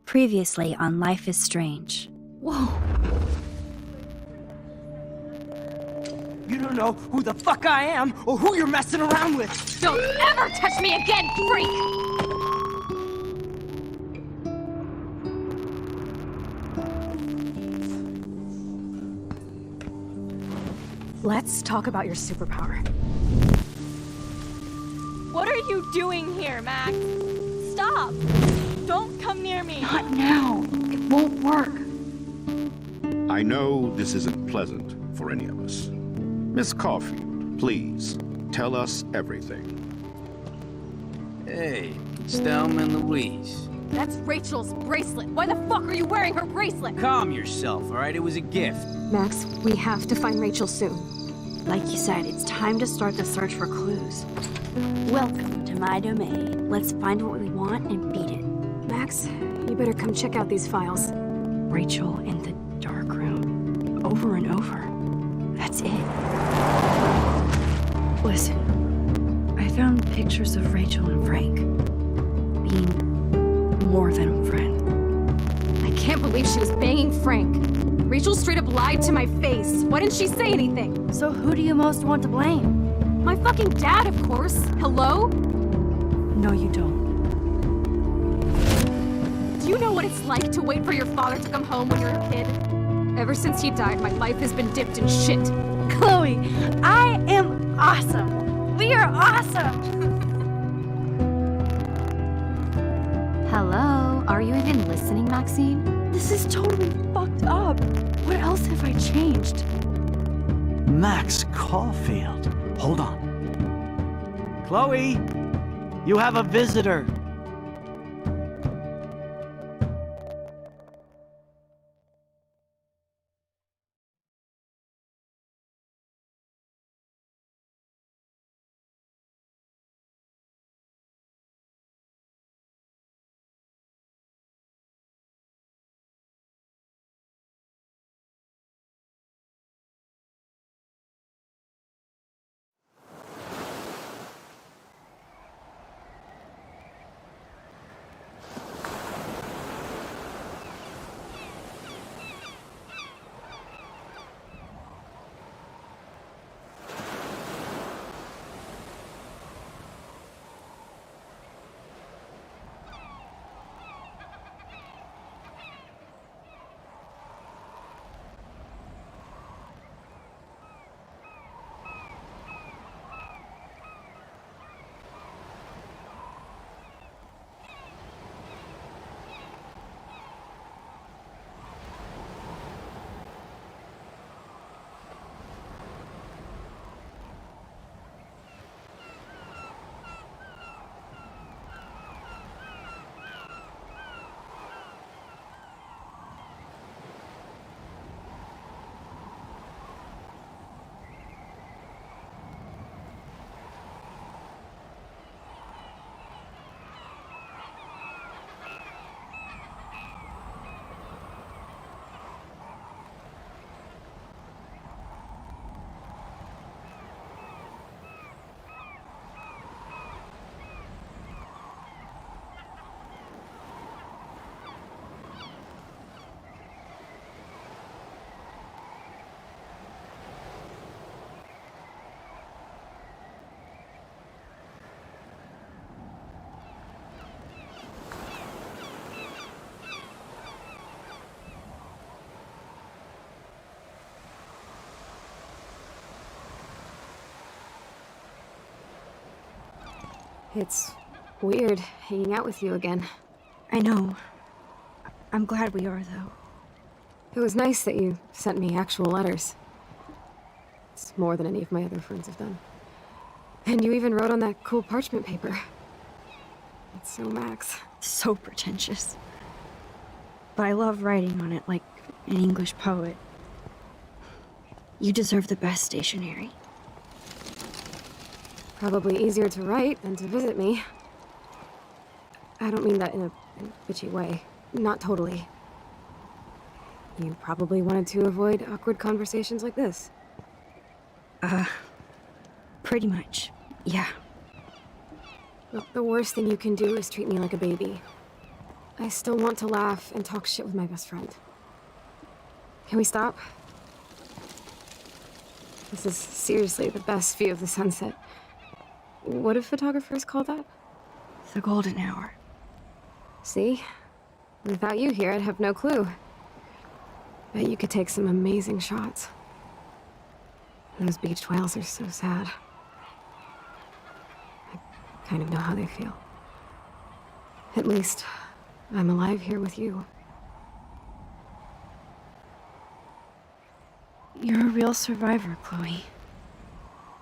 Previously on Life is Strange. Whoa. You don't know who the fuck I am or who you're messing around with! Don't ever touch me again, freak! Let's talk about your superpower. What are you doing here, Max? Stop! Don't come near me! Not now. It won't work. I know this isn't pleasant for any of us. Miss Caulfield, please, tell us everything. Hey, it's Thelma and Louise. That's Rachel's bracelet! Why the fuck are you wearing her bracelet? Calm yourself, alright? It was a gift. Max, we have to find Rachel soon. Like you said, it's time to start the search for clues. Welcome to my domain. Let's find what we want and beat it. Max, you better come check out these files. Rachel in the dark room. Over and over. That's it. Listen, I found pictures of Rachel and Frank being more than a friend. I can't believe she was banging Frank. Rachel straight up lied to my face. Why didn't she say anything? So who do you most want to blame? My fucking dad, of course. Hello? No, you don't. Do you know what it's like to wait for your father to come home when you're a kid? Ever since he died, my life has been dipped in shit. Chloe, I am awesome. We are awesome. Hello? Are you even listening, Maxine? This is totally fucked up. What else have I changed? Max Caulfield. Hold on. Chloe, you have a visitor. It's weird hanging out with you again. I know. I'm glad we are, though. It was nice that you sent me actual letters. It's more than any of my other friends have done. And you even wrote on that cool parchment paper. It's so Max. So pretentious. But I love writing on it like an English poet. You deserve the best stationery. Probably easier to write than to visit me. I don't mean that in a bitchy way. Not totally. You probably wanted to avoid awkward conversations like this. Pretty much, yeah. Look, the worst thing you can do is treat me like a baby. I still want to laugh and talk shit with my best friend. Can we stop? This is seriously the best view of the sunset. What do photographers call that? The golden hour. See? Without you here, I'd have no clue. Bet you could take some amazing shots. Those beached whales are so sad. I kind of know how they feel. At least, I'm alive here with you. You're a real survivor, Chloe.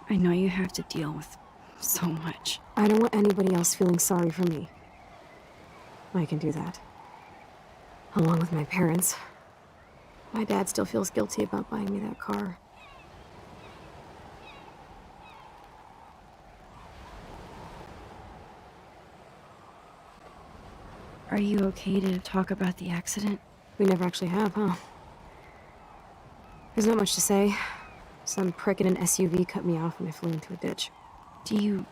I know you have to deal with so much. I don't want anybody else feeling sorry for me. I can do that. Along with my parents. My dad still feels guilty about buying me that car. Are you okay to talk about the accident? We never actually have, huh? There's not much to say. Some prick in an SUV cut me off and I flew into a ditch. Do you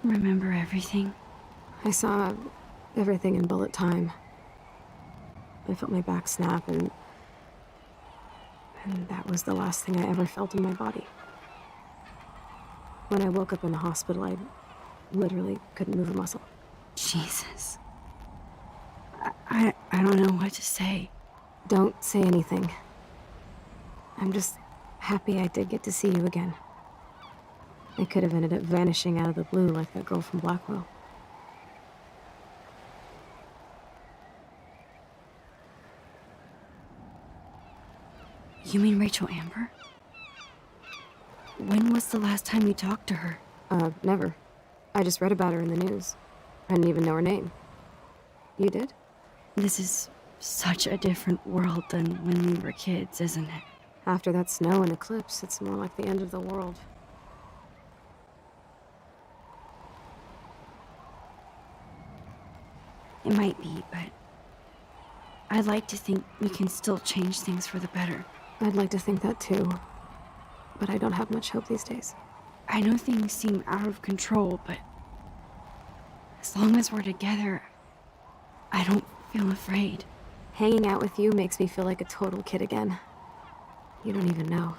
remember everything? I saw everything in bullet time. I felt my back snap and that was the last thing I ever felt in my body. When I woke up in the hospital, I literally couldn't move a muscle. Jesus. I don't know what to say. Don't say anything. I'm just happy I did get to see you again. I could have ended up vanishing out of the blue like that girl from Blackwell. You mean Rachel Amber? When was the last time you talked to her? Never. I just read about her in the news. I didn't even know her name. You did? This is such a different world than when we were kids, isn't it? After that snow and eclipse, it's more like the end of the world. It might be, but I'd like to think we can still change things for the better. I'd like to think that too, but I don't have much hope these days. I know things seem out of control, but as long as we're together, I don't feel afraid. Hanging out with you makes me feel like a total kid again. You don't even know.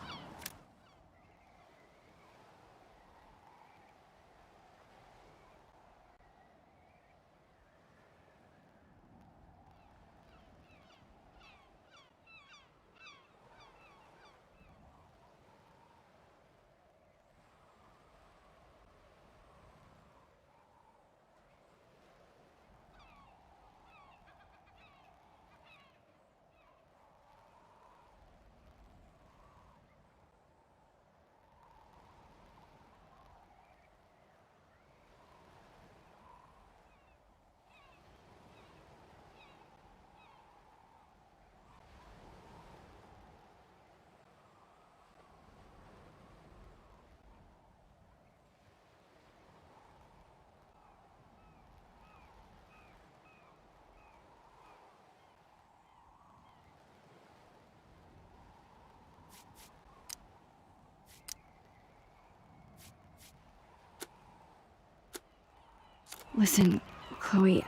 Listen, Chloe,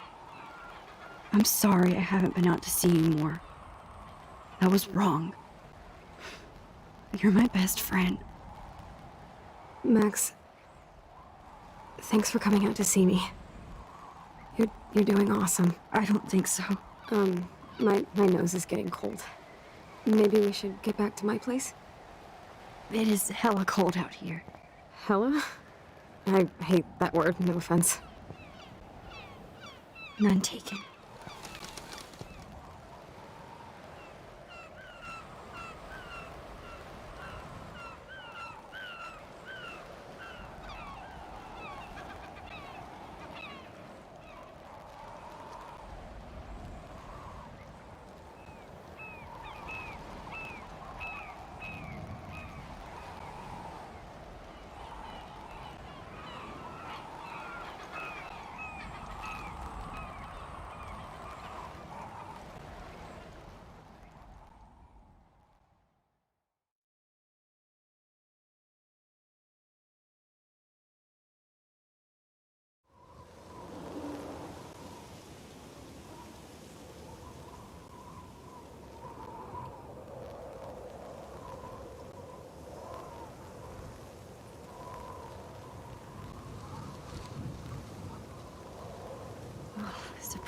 I'm sorry I haven't been out to see you more. That was wrong. You're my best friend. Max, thanks for coming out to see me. You're doing awesome. I don't think so. My nose is getting cold. Maybe we should get back to my place? It is hella cold out here. Hella? I hate that word, no offense. None taken.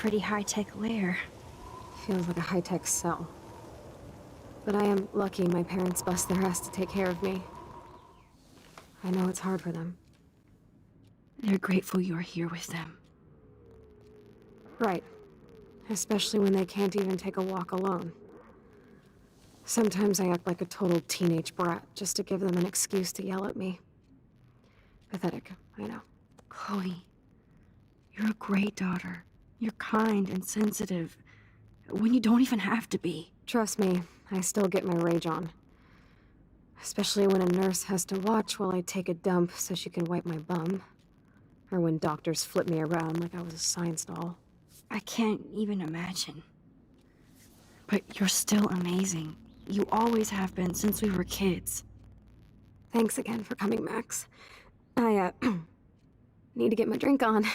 pretty high-tech lair. Feels like a high-tech cell. But I am lucky my parents bust their ass to take care of me. I know it's hard for them. They're grateful you're here with them. Right. Especially when they can't even take a walk alone. Sometimes I act like a total teenage brat just to give them an excuse to yell at me. Pathetic, I know. Chloe, you're a great daughter. You're kind and sensitive, when you don't even have to be. Trust me, I still get my rage on. Especially when a nurse has to watch while I take a dump so she can wipe my bum. Or when doctors flip me around like I was a science doll. I can't even imagine. But you're still amazing. You always have been since we were kids. Thanks again for coming, Max. I, need to get my drink on.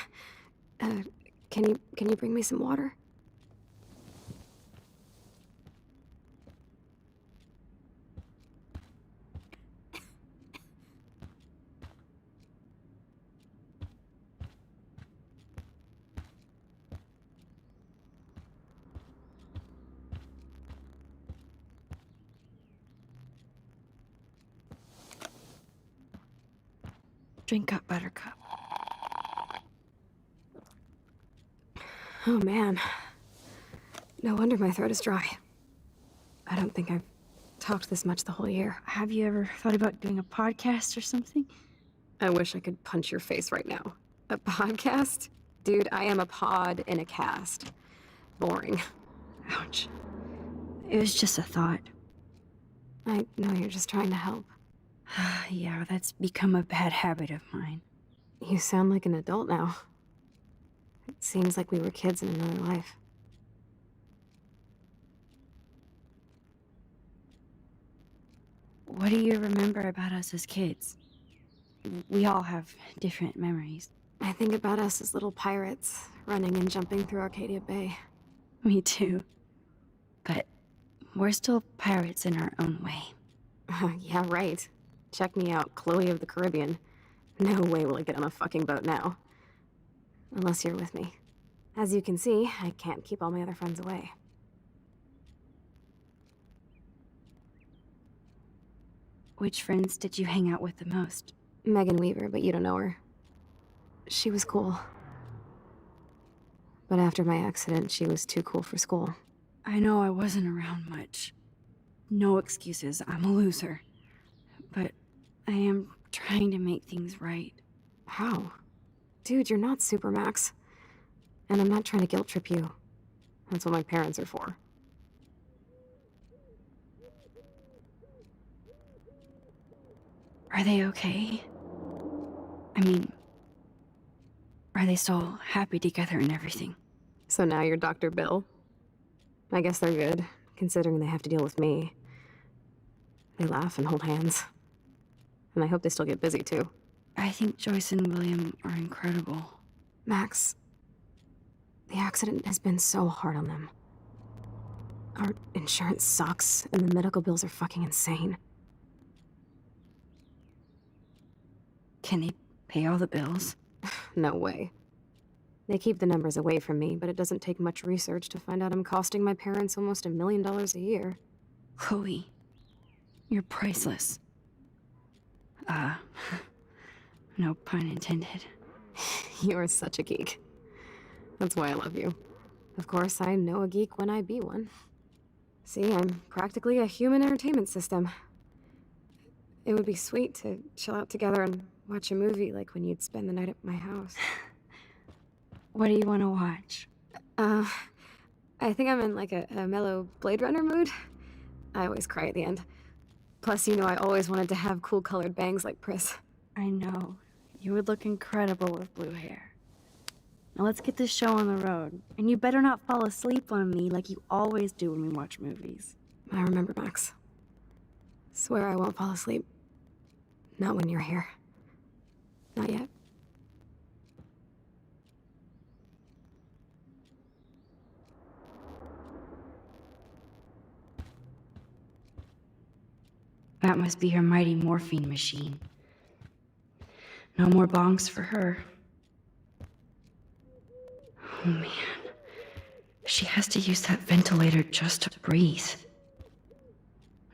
Can you bring me some water? Drink up, Buttercup. Oh man. No wonder my throat is dry. I don't think I've talked this much the whole year. Have you ever thought about doing a podcast or something? I wish I could punch your face right now. A podcast? Dude, I am a pod in a cast. Boring. Ouch. It was just a thought. I know you're just trying to help. Yeah, that's become a bad habit of mine. You sound like an adult now. It seems like we were kids in another life. What do you remember about us as kids? We all have different memories. I think about us as little pirates, running and jumping through Arcadia Bay. Me too. But we're still pirates in our own way. Yeah, right. Check me out, Chloe of the Caribbean. No way will I get on a fucking boat now. Unless you're with me. As you can see, I can't keep all my other friends away. Which friends did you hang out with the most? Megan Weaver, but you don't know her. She was cool. But after my accident, she was too cool for school. I know I wasn't around much. No excuses, I'm a loser. But I am trying to make things right. How? Dude, you're not Supermax. And I'm not trying to guilt trip you. That's what my parents are for. Are they okay? I mean, are they still happy together and everything? So now you're Dr. Bill? I guess they're good, considering they have to deal with me. They laugh and hold hands. And I hope they still get busy, too. I think Joyce and William are incredible. Max, the accident has been so hard on them. Our insurance sucks, and the medical bills are fucking insane. Can they pay all the bills? No way. They keep the numbers away from me, but it doesn't take much research to find out I'm costing my parents almost $1 million a year. Chloe, you're priceless. No pun intended. You're such a geek. That's why I love you. Of course, I know a geek when I be one. See, I'm practically a human entertainment system. It would be sweet to chill out together and watch a movie like when you'd spend the night at my house. What do you want to watch? I think I'm in like a mellow Blade Runner mood. I always cry at the end. Plus, you know I always wanted to have cool colored bangs like Pris. I know. You would look incredible with blue hair. Now let's get this show on the road. And you better not fall asleep on me like you always do when we watch movies. I remember, Max. Swear I won't fall asleep. Not when you're here. Not yet. That must be her mighty morphine machine. No more bongs for her. Oh man, She has to use that ventilator just to breathe.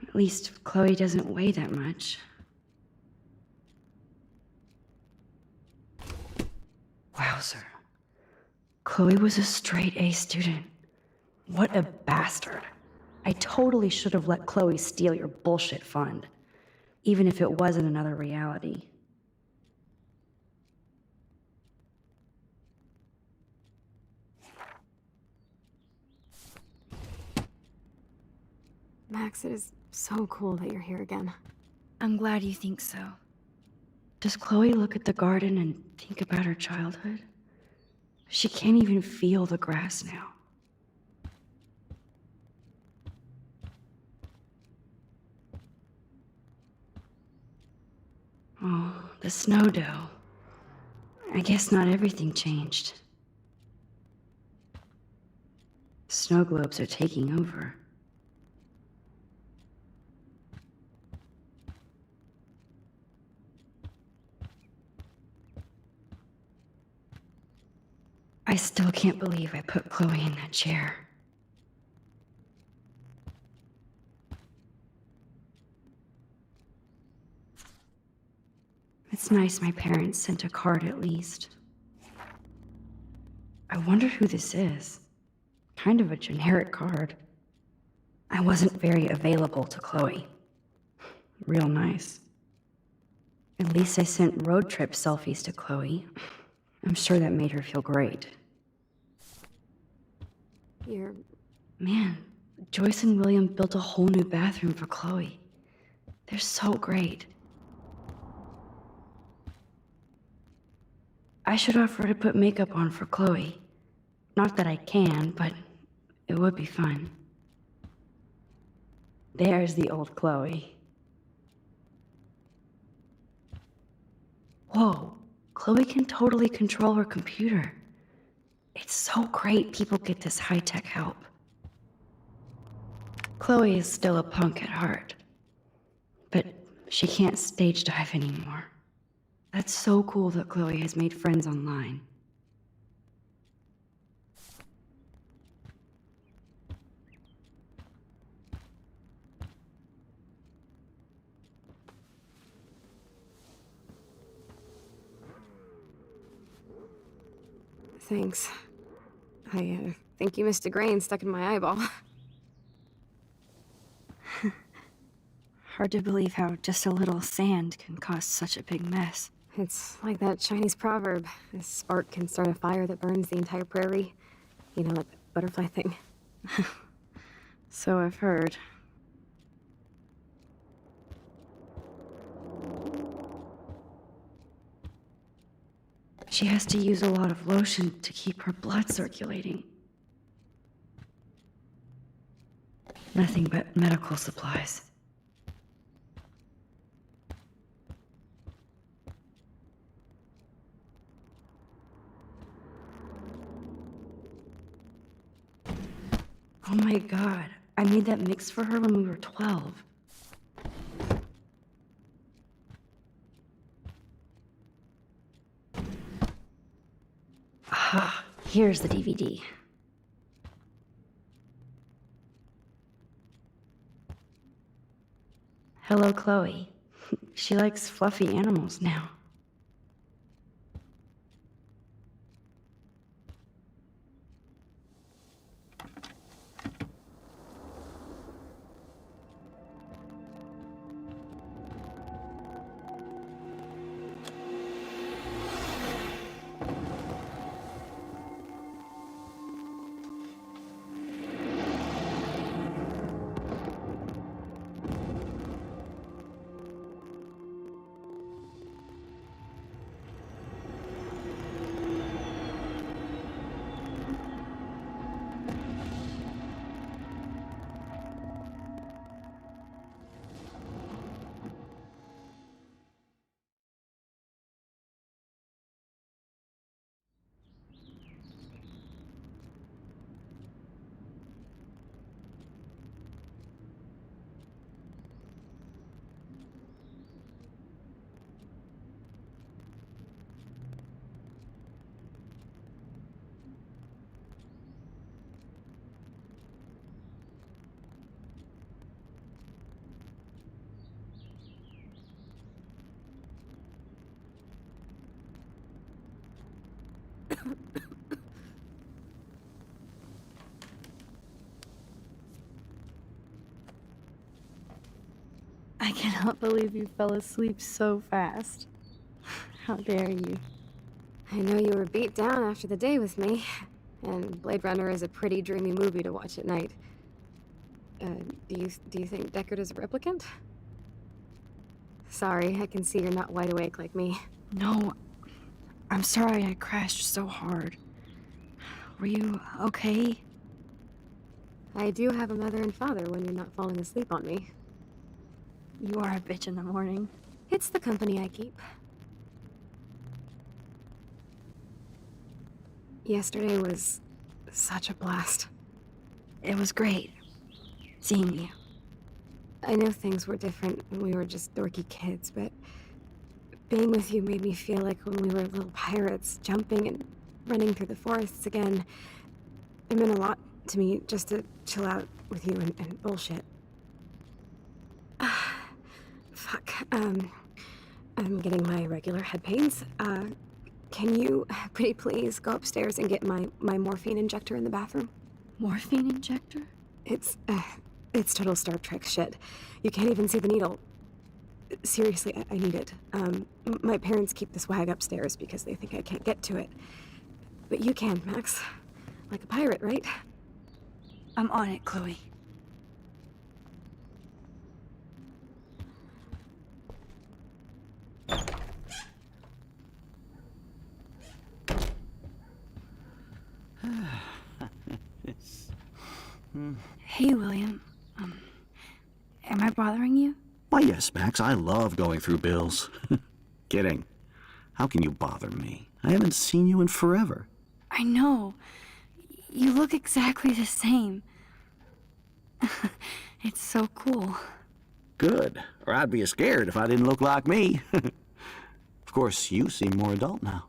At least Chloe doesn't weigh that much. Wowzer. Chloe was a straight A student. What a bastard. I totally should have let Chloe steal your bullshit fund, even if it wasn't another reality. Max, it is so cool that you're here again. I'm glad you think so. Does Chloe look at the garden and think about her childhood? She can't even feel the grass now. Oh, the snow dough. I guess not everything changed. Snow globes are taking over. I still can't believe I put Chloe in that chair. It's nice my parents sent a card at least. I wonder who this is. Kind of a generic card. I wasn't very available to Chloe. Real nice. At least I sent road trip selfies to Chloe. I'm sure that made her feel great. Man, Joyce and William built a whole new bathroom for Chloe. They're so great. I should offer to put makeup on for Chloe. Not that I can, but it would be fun. There's the old Chloe. Whoa, Chloe can totally control her computer. It's so great people get this high-tech help. Chloe is still a punk at heart, but she can't stage dive anymore. That's so cool that Chloe has made friends online. Thanks. I think you missed a grain stuck in my eyeball. Hard to believe how just a little sand can cause such a big mess. It's like that Chinese proverb. A spark can start a fire that burns the entire prairie. You know, that butterfly thing. So I've heard. She has to use a lot of lotion to keep her blood circulating. Nothing but medical supplies. Oh my god, I made that mix for her when we were 12. Ah, here's the DVD. Hello, Chloe. She likes fluffy animals now. I cannot believe you fell asleep so fast. How dare you? I know you were beat down after the day with me, and Blade Runner is a pretty dreamy movie to watch at night. Do you think Deckard is a replicant? Sorry, I can see you're not wide awake like me. No, I'm sorry I crashed so hard. Were you okay? I do have a mother and father when you're not falling asleep on me. You are a bitch in the morning. It's the company I keep. Yesterday was such a blast. It was great seeing you. I know things were different when we were just dorky kids, but being with you made me feel like when we were little pirates, jumping and running through the forests again. It meant a lot to me just to chill out with you and bullshit. Fuck. I'm getting my regular head pains. Can you, pretty please, go upstairs and get my morphine injector in the bathroom? Morphine injector? It's total Star Trek shit. You can't even see the needle. Seriously, I need it. My parents keep the swag upstairs because they think I can't get to it. But you can, Max. Like a pirate, right? I'm on it, Chloe. Hey, William. Am I bothering you? Why, yes, Max, I love going through bills. Kidding. How can you bother me? I haven't seen you in forever. I know. You look exactly the same. It's so cool. Good. Or I'd be scared if I didn't look like me. Of course, you seem more adult now.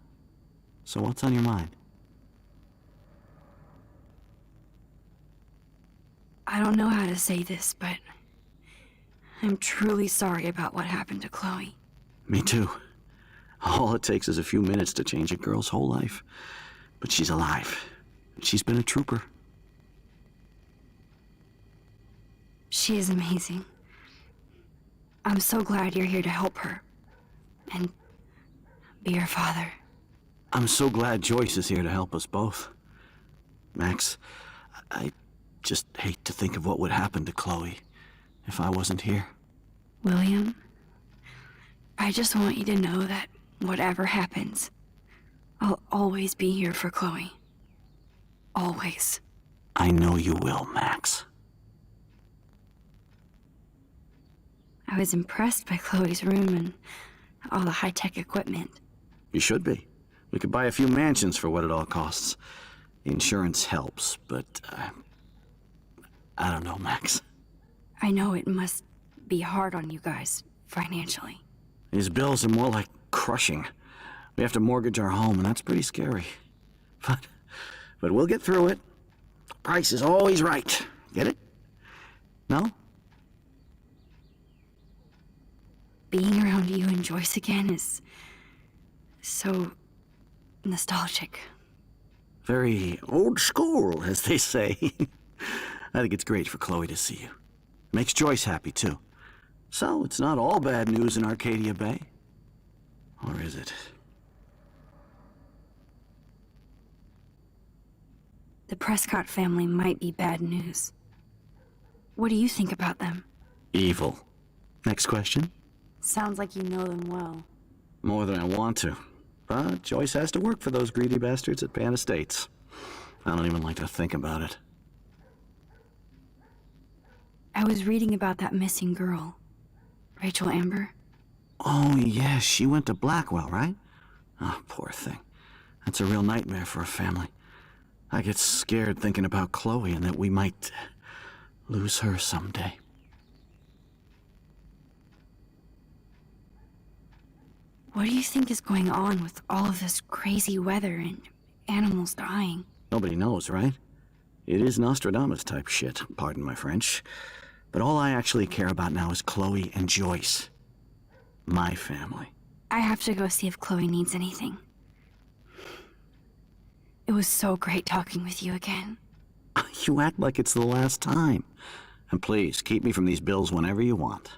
So what's on your mind? I don't know how to say this, but I'm truly sorry about what happened to Chloe. Me too. All it takes is a few minutes to change a girl's whole life. But she's alive. She's been a trooper. She is amazing. I'm so glad you're here to help her. And be her father. I'm so glad Joyce is here to help us both. Max, I just hate to think of what would happen to Chloe if I wasn't here. William, I just want you to know that whatever happens, I'll always be here for Chloe. Always. I know you will, Max. I was impressed by Chloe's room and all the high-tech equipment. You should be. We could buy a few mansions for what it all costs. The insurance helps, but I don't know, Max. I know it must be hard on you guys, financially. These bills are more like crushing. We have to mortgage our home, and that's pretty scary. But we'll get through it. The price is always right. Get it? No? Being around you and Joyce again is so nostalgic. Very old school, as they say. I think it's great for Chloe to see you. Makes Joyce happy, too. So, it's not all bad news in Arcadia Bay. Or is it? The Prescott family might be bad news. What do you think about them? Evil. Next question? Sounds like you know them well. More than I want to. But Joyce has to work for those greedy bastards at Pan Estates. I don't even like to think about it. I was reading about that missing girl, Rachel Amber. Oh, yeah, she went to Blackwell, right? Oh, poor thing. That's a real nightmare for a family. I get scared thinking about Chloe and that we might lose her someday. What do you think is going on with all of this crazy weather and animals dying? Nobody knows, right? It is Nostradamus type shit, pardon my French. But all I actually care about now is Chloe and Joyce. My family. I have to go see if Chloe needs anything. It was so great talking with you again. You act like it's the last time. And please, keep me from these bills whenever you want.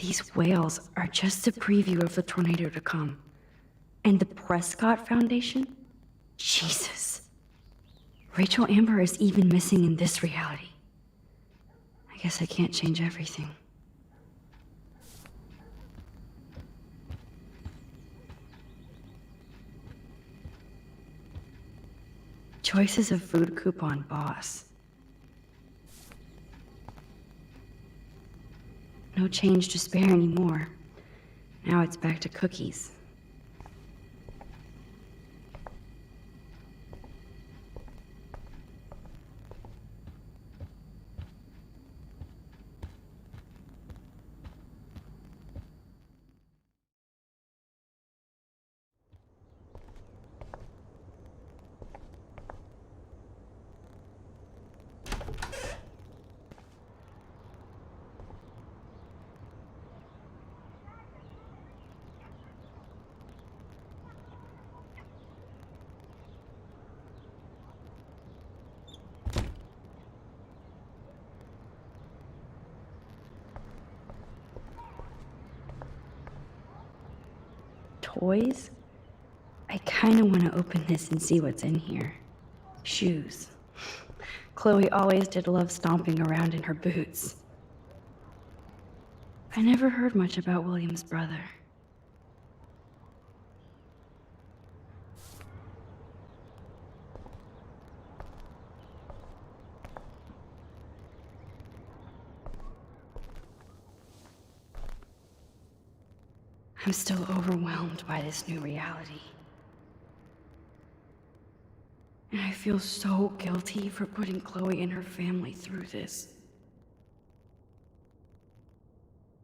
These whales are just a preview of the tornado to come. And the Prescott Foundation? Jesus. Rachel Amber is even missing in this reality. I guess I can't change everything. Choices of food coupon boss. No change to spare anymore. Now it's back to cookies. Toys? I kinda wanna open this and see what's in here. Shoes. Chloe always did love stomping around in her boots. I never heard much about William's brother. I'm still overwhelmed by this new reality. And I feel so guilty for putting Chloe and her family through this.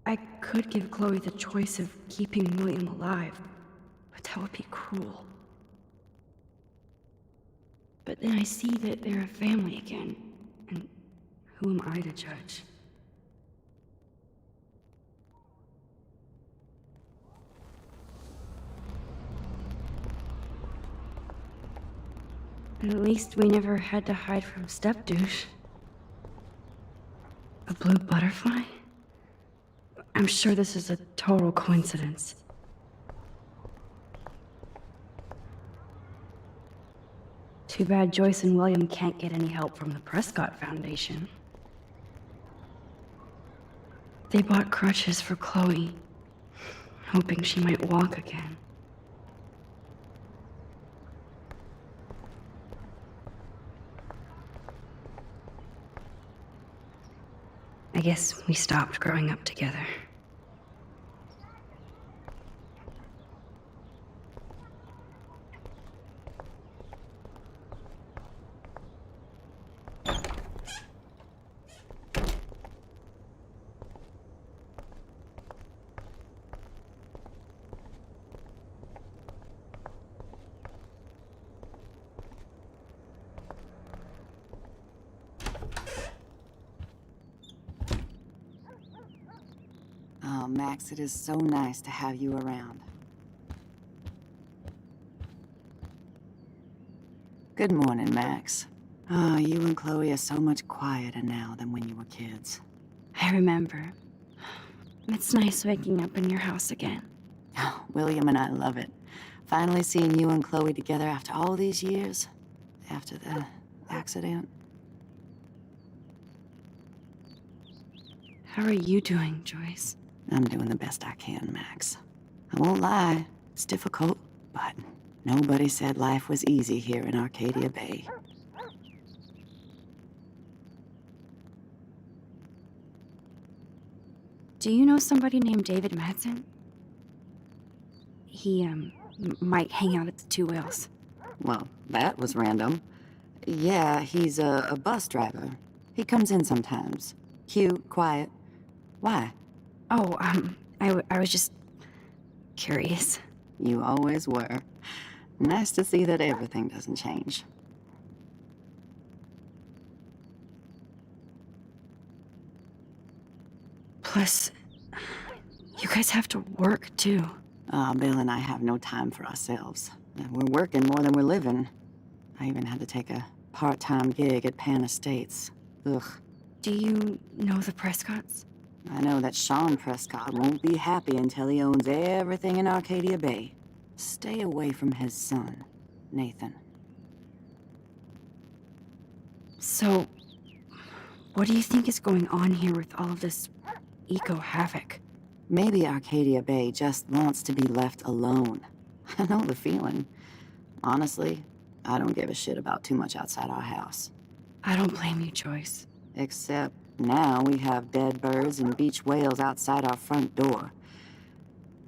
I could give Chloe the choice of keeping William alive, but that would be cruel. But then I see that they're a family again, and who am I to judge? At least we never had to hide from Step-Douche. A blue butterfly? I'm sure this is a total coincidence. Too bad Joyce and William can't get any help from the Prescott Foundation. They bought crutches for Chloe, hoping she might walk again. I guess we stopped growing up together. Oh, Max, it is so nice to have you around. Good morning, Max. Oh, you and Chloe are so much quieter now than when you were kids. I remember. It's nice waking up in your house again. Oh, William and I love it. Finally seeing you and Chloe together after all these years. After the accident. How are you doing, Joyce? I'm doing the best I can, Max. I won't lie, it's difficult, but nobody said life was easy here in Arcadia Bay. Do you know somebody named David Madsen? He, might hang out at the Two Whales. Well, that was random. Yeah, he's a bus driver. He comes in sometimes. Cute, quiet. Why? Oh, I was just curious. You always were. Nice to see that everything doesn't change. Plus, you guys have to work, too. Bill and I have no time for ourselves. We're working more than we're living. I even had to take a part-time gig at Pan Estates. Ugh. Do you know the Prescotts? I know that Sean Prescott won't be happy until he owns everything in Arcadia Bay. Stay away from his son, Nathan. So, what do you think is going on here with all of this eco-havoc? Maybe Arcadia Bay just wants to be left alone. I know the feeling. Honestly, I don't give a shit about too much outside our house. I don't blame you, Joyce. Except now we have dead birds and beach whales outside our front door.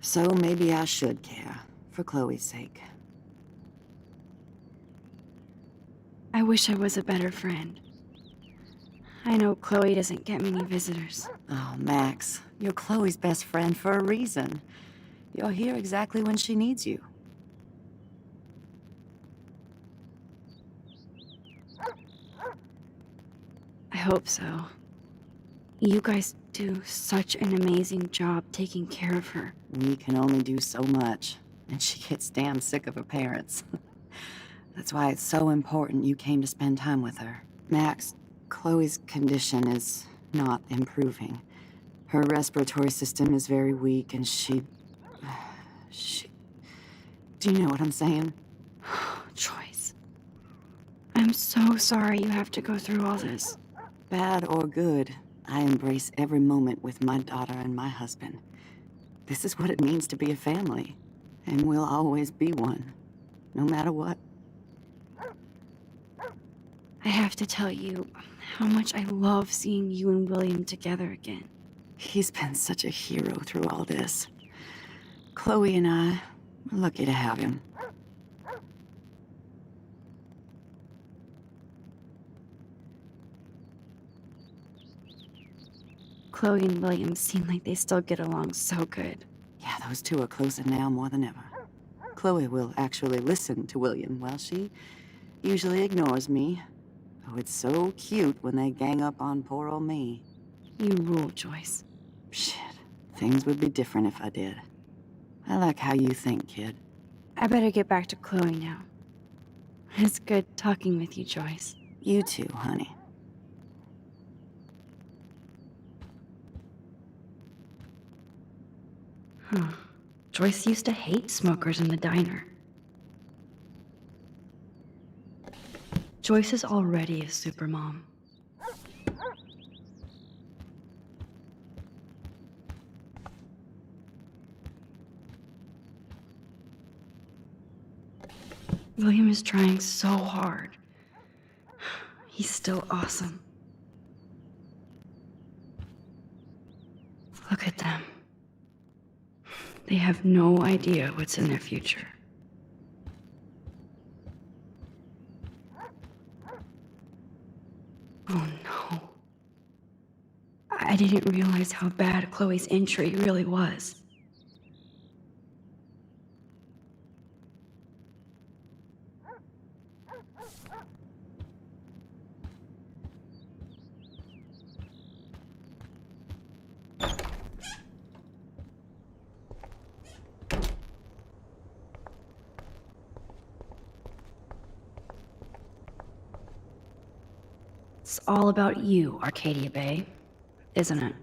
So maybe I should care, for Chloe's sake. I wish I was a better friend. I know Chloe doesn't get many visitors. Oh, Max, you're Chloe's best friend for a reason. You're here exactly when she needs you. I hope so. You guys do such an amazing job taking care of her. We can only do so much, and she gets damn sick of her parents. That's why it's so important you came to spend time with her. Max, Chloe's condition is not improving. Her respiratory system is very weak, and she... Do you know what I'm saying? Joyce. I'm so sorry you have to go through all this. Bad or good, I embrace every moment with my daughter and my husband. This is what it means to be a family, and we'll always be one, no matter what. I have to tell you how much I love seeing you and William together again. He's been such a hero through all this. Chloe and I are lucky to have him. Chloe and William seem like they still get along so good. Yeah, those two are closer now more than ever. Chloe will actually listen to William, while she usually ignores me. Oh, it's so cute when they gang up on poor old me. You rule, Joyce. Shit, things would be different if I did. I like how you think, kid. I better get back to Chloe now. It's good talking with you, Joyce. You too, honey. Huh. Joyce used to hate smokers in the diner. Joyce is already a supermom. William is trying so hard. He's still awesome. Look at them. They have no idea what's in their future. Oh no. I didn't realize how bad Chloe's injury really was. It's all about you, Arcadia Bay, isn't it?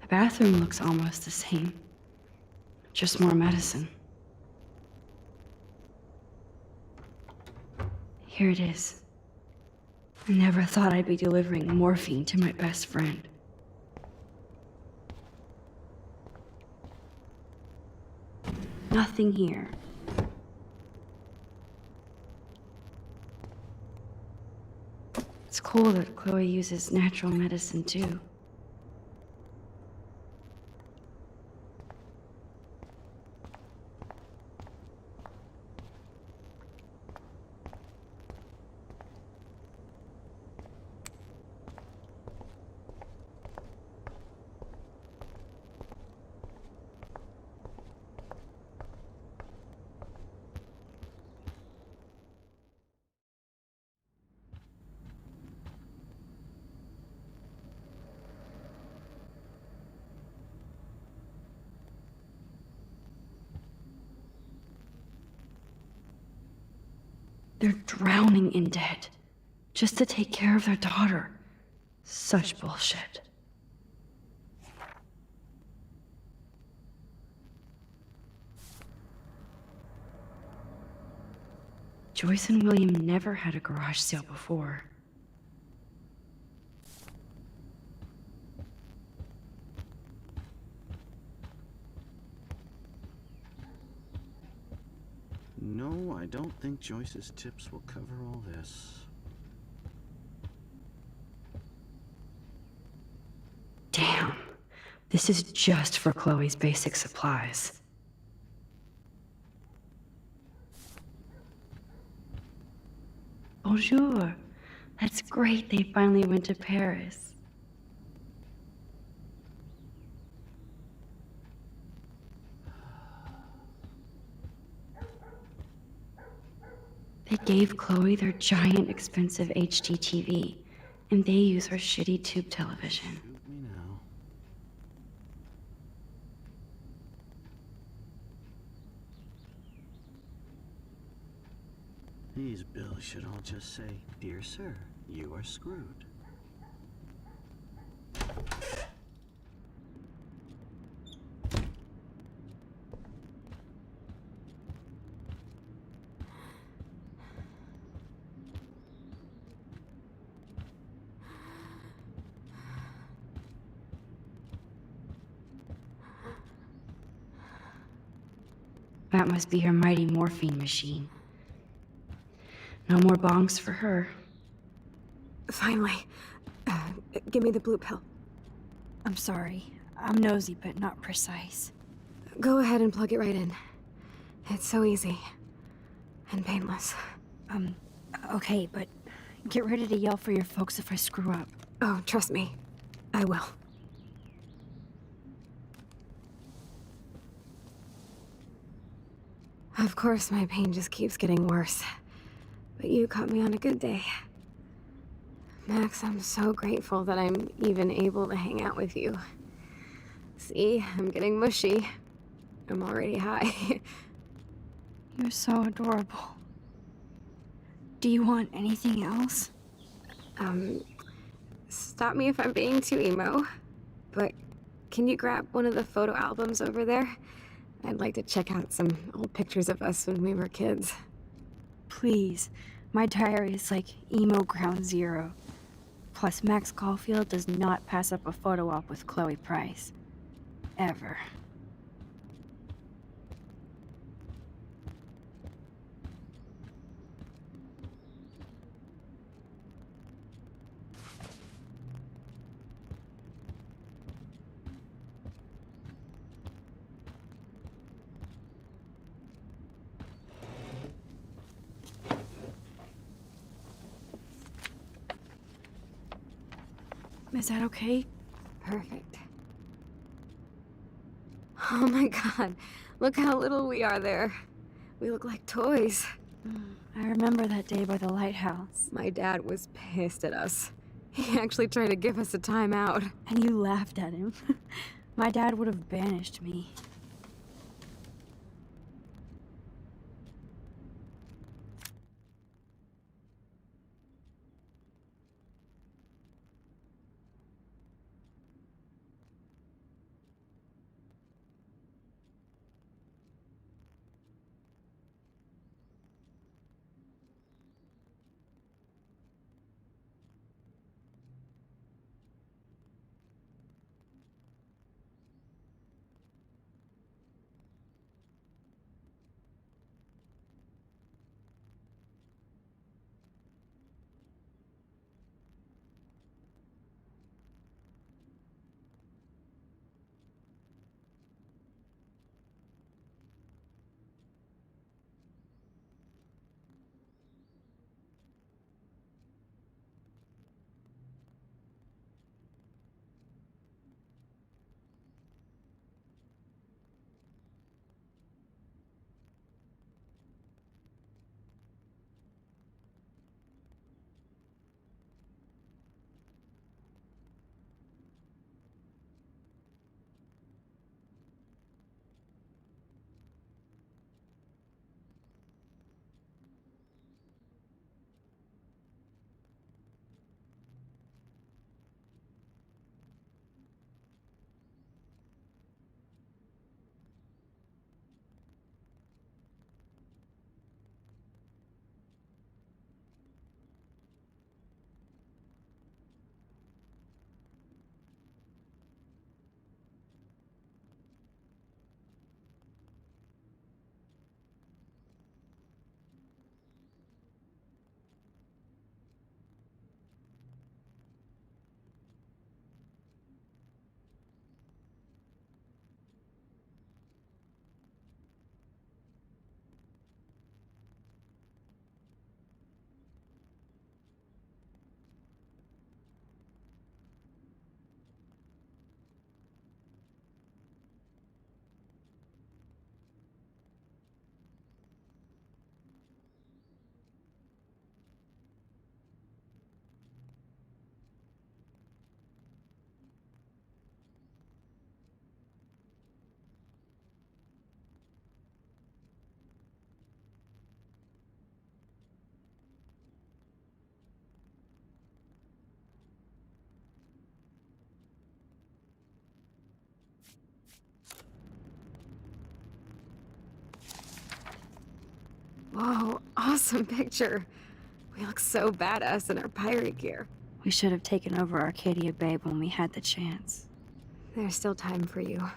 The bathroom looks almost the same. Just more medicine. Here it is. I never thought I'd be delivering morphine to my best friend. Nothing here. It's cool that Chloe uses natural medicine too. They're drowning in debt just to take care of their daughter. Such bullshit. Joyce and William never had a garage sale before. No, I don't think Joyce's tips will cover all this. Damn. This is just for Chloe's basic supplies. Bonjour. That's great they finally went to Paris. They gave Chloe their giant, expensive HD TV, and they use her shitty tube television. Shoot me now. These bills should all just say, "Dear sir, you are screwed." That must be her mighty morphine machine. No more bongs for her. Finally. Give me the blue pill. I'm sorry. I'm nosy, but not precise. Go ahead and plug it right in. It's so easy. And painless. Okay, but get ready to yell for your folks if I screw up. Oh, trust me. I will. Of course, my pain just keeps getting worse. But you caught me on a good day. Max, I'm so grateful that I'm even able to hang out with you. See, I'm getting mushy. I'm already high. You're so adorable. Do you want anything else? Stop me if I'm being too emo, but can you grab one of the photo albums over there? I'd like to check out some old pictures of us when we were kids. Please. My diary is like emo ground zero. Plus, Max Caulfield does not pass up a photo op with Chloe Price. Ever. Is that okay? Perfect. Oh my god, look how little we are there. We look like toys. I remember that day by the lighthouse. My dad was pissed at us. He actually tried to give us a timeout. And you laughed at him. My dad would have banished me. Whoa, awesome picture. We look so badass in our pirate gear. We should have taken over Arcadia Bay when we had the chance. There's still time for you.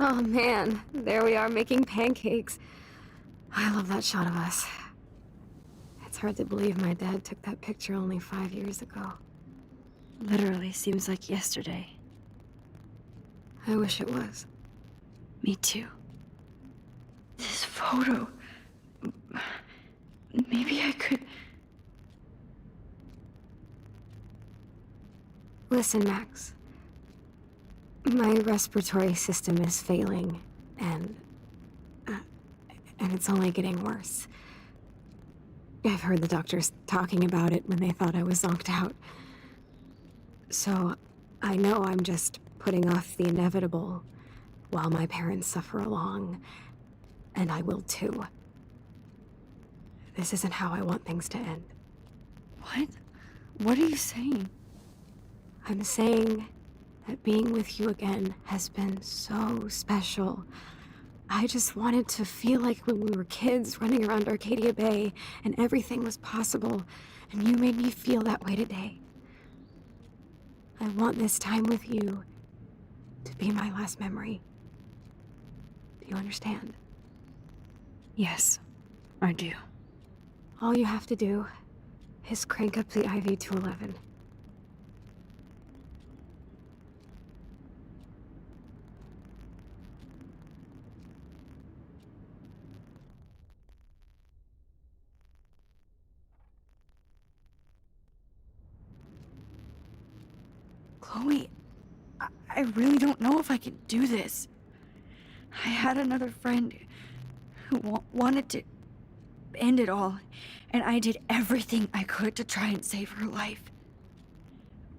Oh man, there we are making pancakes. I love that shot of us. It's hard to believe my dad took that picture only 5 years ago. Literally seems like yesterday. I wish it was. Me too. This photo. Maybe I could. Listen, Max. My respiratory system is failing, and it's only getting worse. I've heard the doctors talking about it when they thought I was zonked out. So, I know I'm just putting off the inevitable while my parents suffer along, and I will too. This isn't how I want things to end. What? What are you saying? I'm saying that being with you again has been so special. I just wanted to feel like when we were kids running around Arcadia Bay and everything was possible, and you made me feel that way today. I want this time with you to be my last memory. Do you understand? Yes, I do. All you have to do is crank up the IV to 11. Chloe, I really don't know if I can do this. I had another friend who wanted to end it all, and I did everything I could to try and save her life.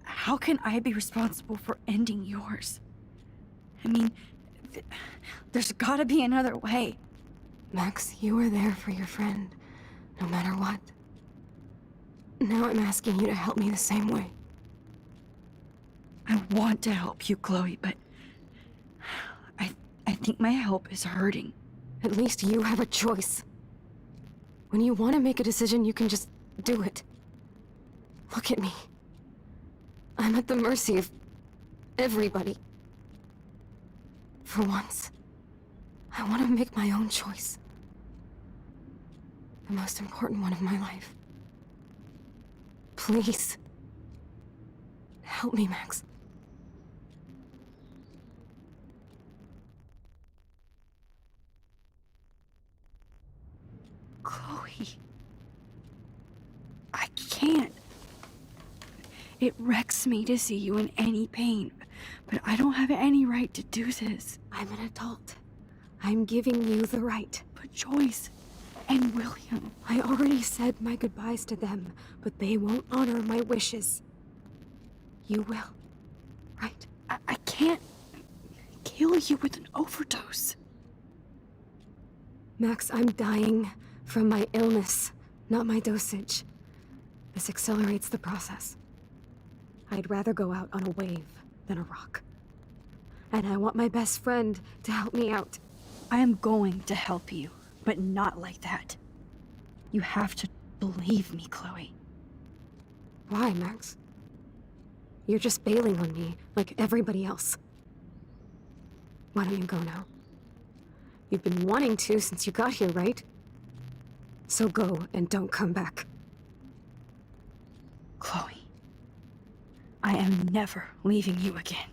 How can I be responsible for ending yours? I mean, there's gotta be another way. Max, you were there for your friend, no matter what. Now I'm asking you to help me the same way. I want to help you, Chloe, but I think my help is hurting. At least you have a choice. When you want to make a decision, you can just do it. Look at me. I'm at the mercy of everybody. For once, I want to make my own choice. The most important one of my life. Please. Help me, Max. Chloe. I can't. It wrecks me to see you in any pain, but I don't have any right to do this. I'm an adult. I'm giving you the right. But Joyce and William... I already said my goodbyes to them, but they won't honor my wishes. You will, right? I can't kill you with an overdose. Max, I'm dying from my illness, not my dosage. This accelerates the process. I'd rather go out on a wave than a rock. And I want my best friend to help me out. I am going to help you, but not like that. You have to believe me, Chloe. Why, Max? You're just bailing on me, like everybody else. Why don't you go now? You've been wanting to since you got here, right? So go and don't come back. Chloe, I am never leaving you again.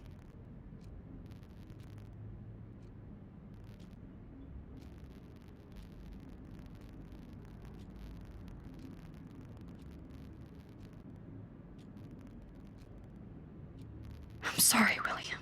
I'm sorry, William.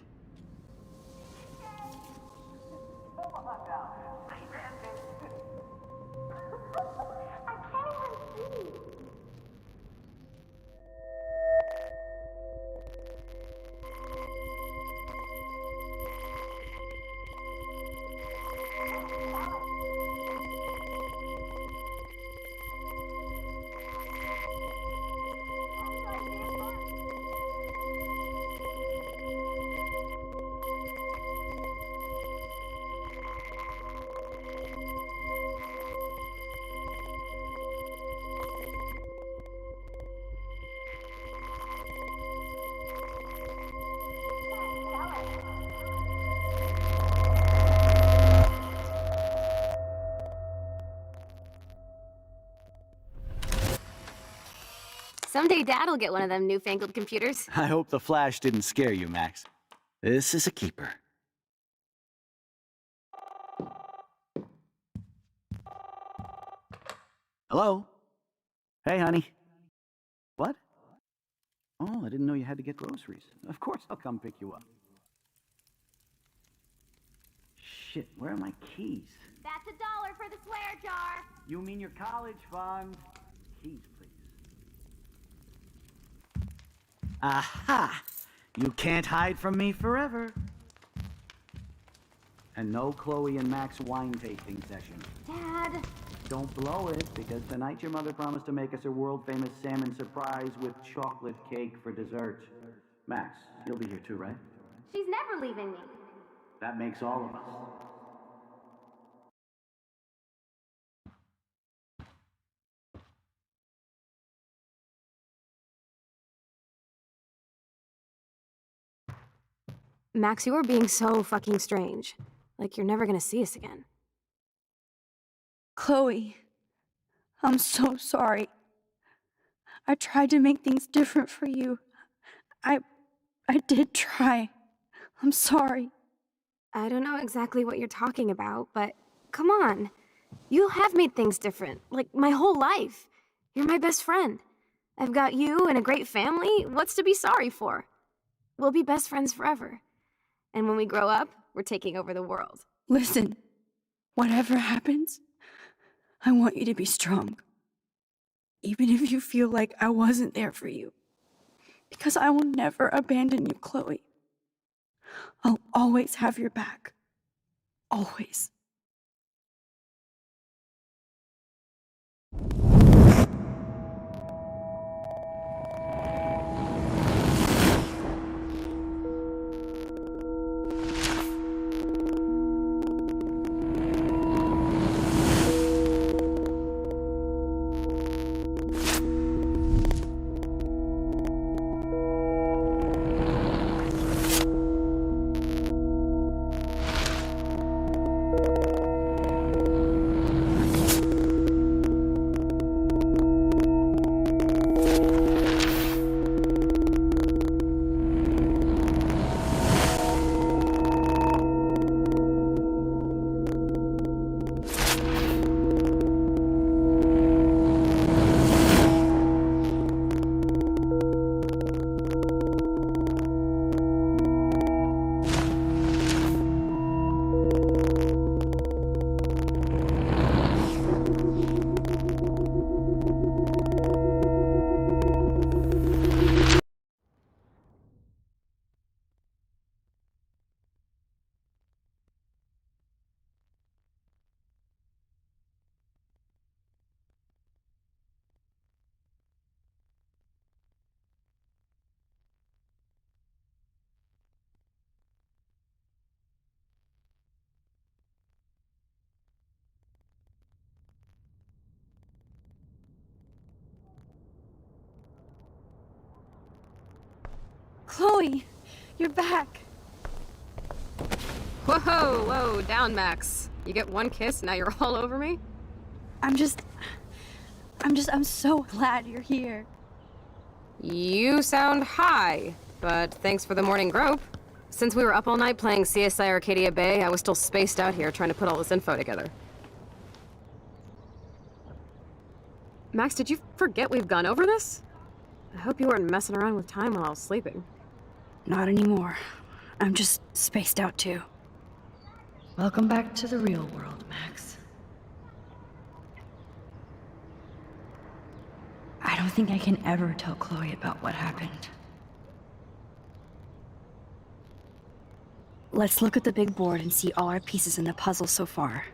Someday Dad'll get one of them newfangled computers. I hope the flash didn't scare you, Max. This is a keeper. Hello? Hey, honey. What? Oh, I didn't know you had to get groceries. Of course I'll come pick you up. Shit, where are my keys? That's $1 for the swear jar. You mean your college fund? Keys, please. Aha! You can't hide from me forever. And no Chloe and Max wine tasting session. Dad. Don't blow it, because tonight your mother promised to make us a world-famous salmon surprise with chocolate cake for dessert. Max, you'll be here too, right? She's never leaving me. That makes all of us. Max, you are being so fucking strange. Like you're never gonna see us again. Chloe, I'm so sorry. I tried to make things different for you. I did try. I'm sorry. I don't know exactly what you're talking about, but come on. You have made things different, like my whole life. You're my best friend. I've got you and a great family. What's to be sorry for? We'll be best friends forever. And when we grow up, we're taking over the world. Listen, whatever happens, I want you to be strong. Even if you feel like I wasn't there for you. Because I will never abandon you, Chloe. I'll always have your back. Always. Chloe, you're back. Whoa, down, Max. You get one kiss, now you're all over me? I'm so glad you're here. You sound high, but thanks for the morning grope. Since we were up all night playing CSI Arcadia Bay, I was still spaced out here trying to put all this info together. Max, did you forget we've gone over this? I hope you weren't messing around with time while I was sleeping. Not anymore. I'm just spaced out too. Welcome back to the real world, Max. I don't think I can ever tell Chloe about what happened. Let's look at the big board and see all our pieces in the puzzle so far.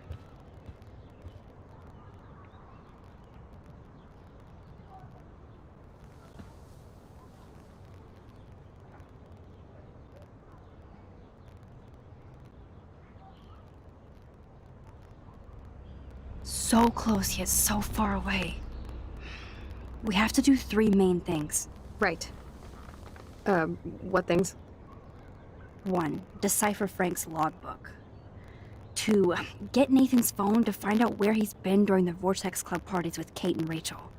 So close yet so far away. We have to do 3 main things. Right. What things? 1. Decipher Frank's logbook. 2. Get Nathan's phone to find out where he's been during the Vortex Club parties with Kate and Rachel.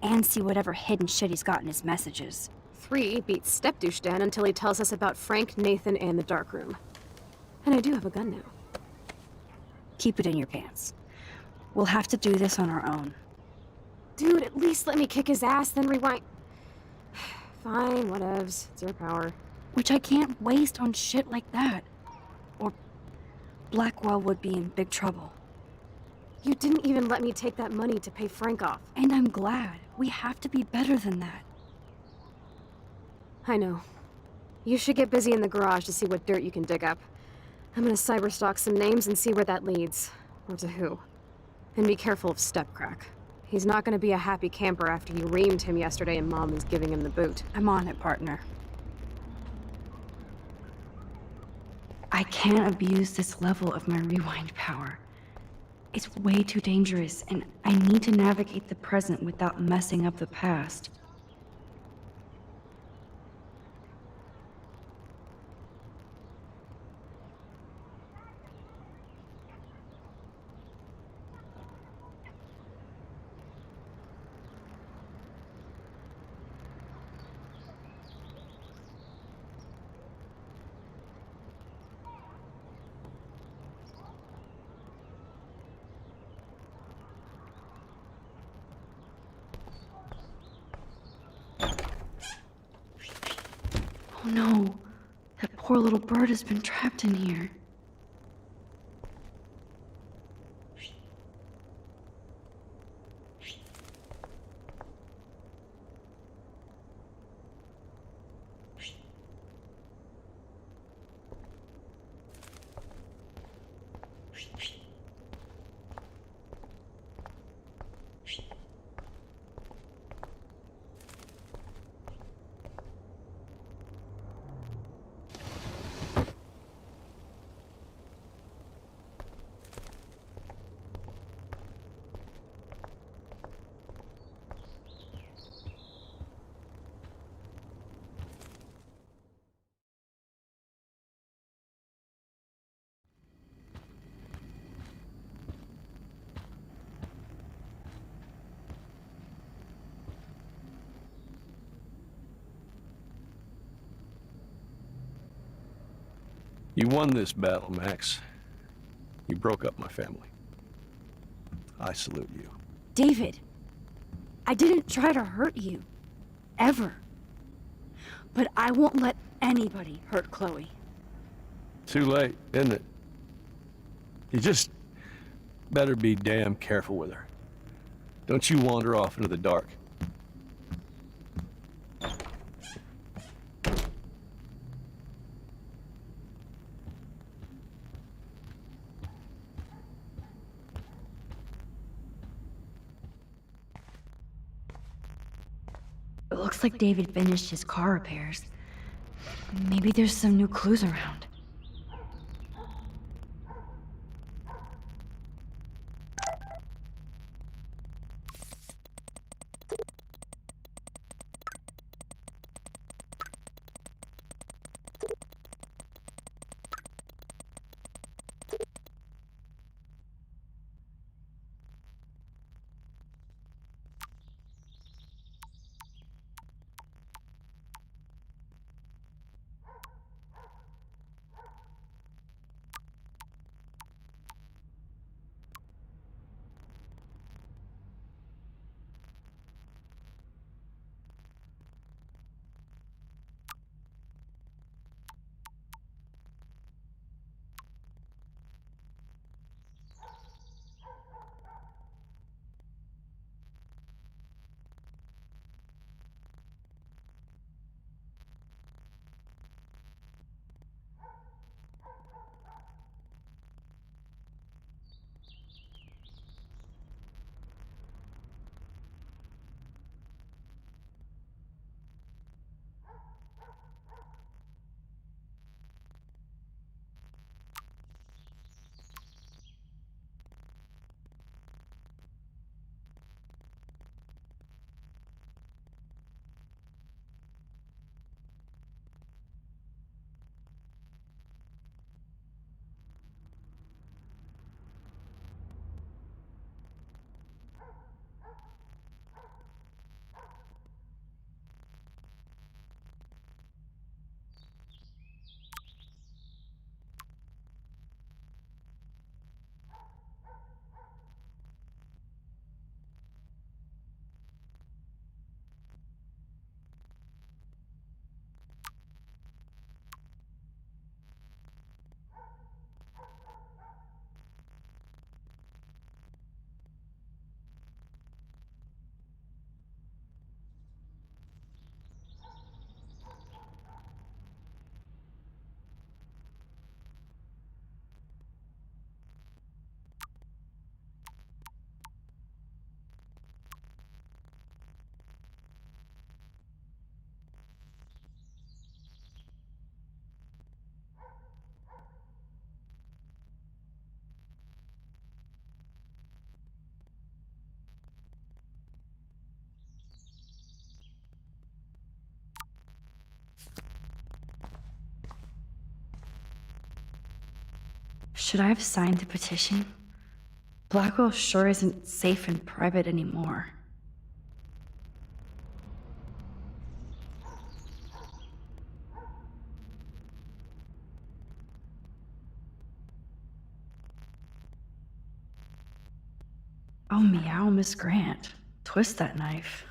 and see whatever hidden shit he's got in his messages. 3 beats Step-douche Dan until he tells us about Frank, Nathan, and the dark room. And I do have a gun now. Keep it in your pants. We'll have to do this on our own. Dude, at least let me kick his ass, then rewind. Fine, whatevs. It's your power. Which I can't waste on shit like that. Or Blackwell would be in big trouble. You didn't even let me take that money to pay Frank off. And I'm glad. We have to be better than that. I know. You should get busy in the garage to see what dirt you can dig up. I'm gonna cyberstalk some names and see where that leads. Or to who. And be careful of Stepcrack. He's not gonna be a happy camper after you reamed him yesterday and Mom is giving him the boot. I'm on it, partner. I can't abuse this level of my rewind power. It's way too dangerous, and I need to navigate the present without messing up the past. Oh no, that poor little bird has been trapped in here. You won this battle, Max. You broke up my family. I salute you. David, I didn't try to hurt you. Ever. But I won't let anybody hurt Chloe. Too late, isn't it? You just better be damn careful with her. Don't you wander off into the dark. It looks like David finished his car repairs. Maybe there's some new clues around. Should I have signed the petition? Blackwell sure isn't safe and private anymore. Oh, meow, Miss Grant. Twist that knife.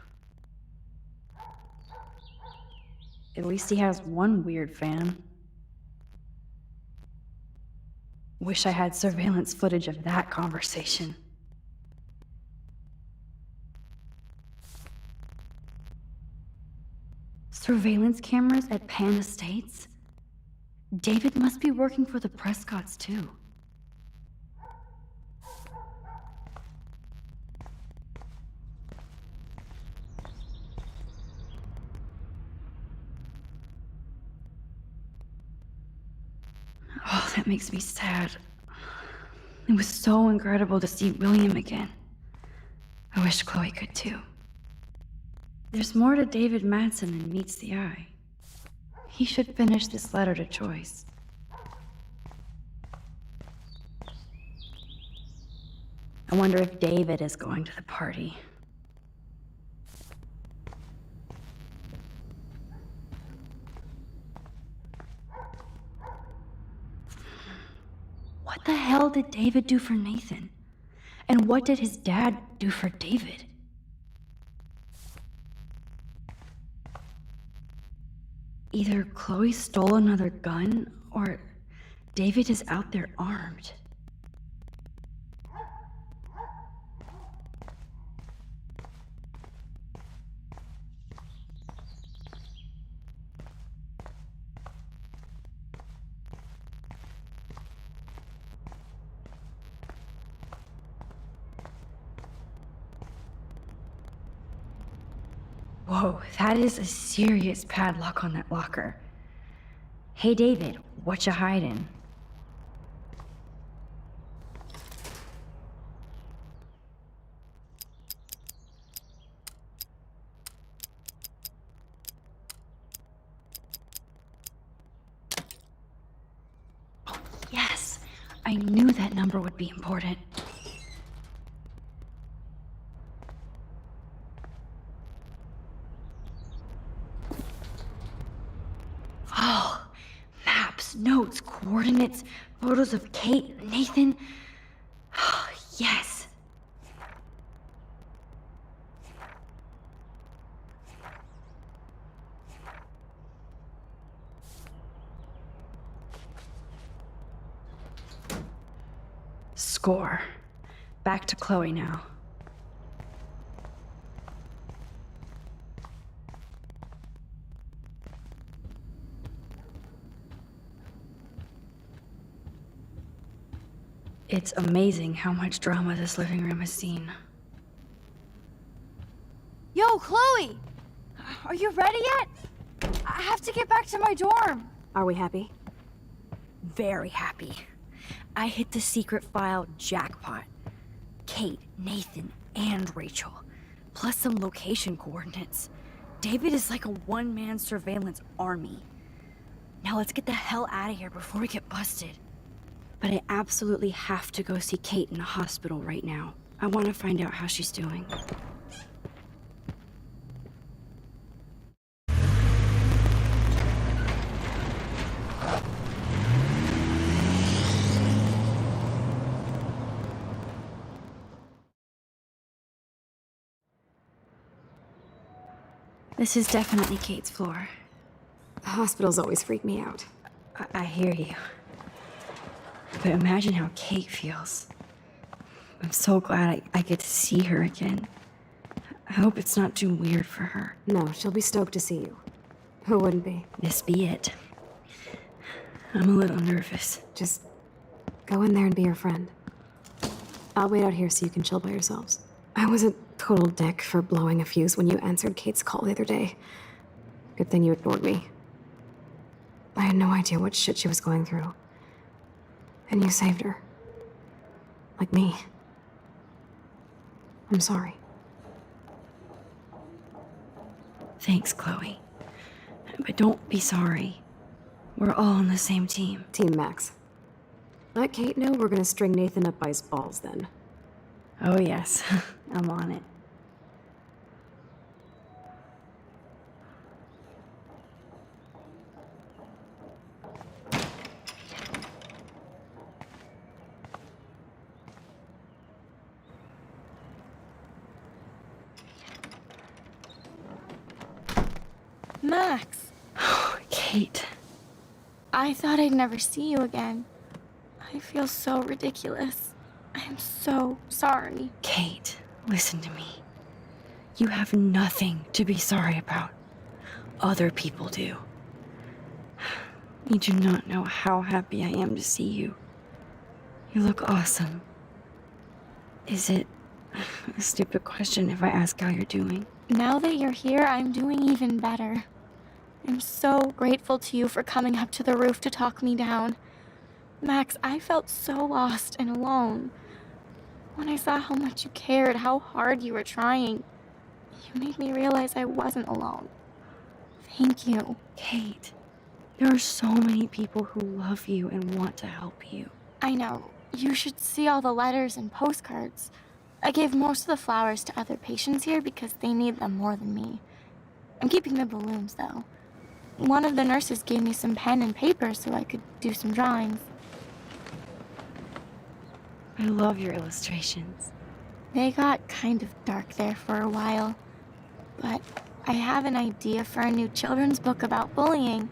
At least he has one weird fan. Wish I had surveillance footage of that conversation. Surveillance cameras at Pan Estates? David must be working for the Prescotts, too. Oh, that makes me sad. It was so incredible to see William again. I wish Chloe could too. There's more to David Madsen than meets the eye. He should finish this letter to Joyce. I wonder if David is going to the party. What the hell did David do for Nathan? And what did his dad do for David? Either Chloe stole another gun, or David is out there armed. Whoa, that is a serious padlock on that locker. Hey David, what you hiding? Oh, yes! I knew that number would be important. Oh, maps, notes, coordinates, photos of Kate, Nathan. Oh, yes. Score. Back to Chloe now. It's amazing how much drama this living room has seen. Yo, Chloe! Are you ready yet? I have to get back to my dorm. Are we happy? Very happy. I hit the secret file jackpot. Kate, Nathan, and Rachel. Plus some location coordinates. David is like a one-man surveillance army. Now let's get the hell out of here before we get busted. But I absolutely have to go see Kate in the hospital right now. I want to find out how she's doing. This is definitely Kate's floor. The hospitals always freak me out. I hear you. But imagine how Kate feels. I'm so glad I get to see her again. I hope it's not too weird for her. No, she'll be stoked to see you. Who wouldn't be? This be it. I'm a little nervous. Just go in there and be your friend. I'll wait out here so you can chill by yourselves. I was a total dick for blowing a fuse when you answered Kate's call the other day. Good thing you ignored me. I had no idea what shit she was going through. And you saved her. Like me. I'm sorry. Thanks, Chloe. But don't be sorry. We're all on the same team. Team Max. Let Kate know we're gonna string Nathan up by his balls then. Oh, yes. I'm on it. Max, Kate. I thought I'd never see you again. I feel so ridiculous. I'm so sorry. Kate, listen to me. You have nothing to be sorry about. Other people do. You do not know how happy I am to see you. You look awesome. Is it a stupid question if I ask how you're doing? Now that you're here, I'm doing even better. I'm so grateful to you for coming up to the roof to talk me down. Max, I felt so lost and alone. When I saw how much you cared, how hard you were trying, you made me realize I wasn't alone. Thank you. Kate, there are so many people who love you and want to help you. I know. You should see all the letters and postcards. I gave most of the flowers to other patients here because they need them more than me. I'm keeping the balloons, though. One of the nurses gave me some pen and paper so I could do some drawings. I love your illustrations. They got kind of dark there for a while. But I have an idea for a new children's book about bullying.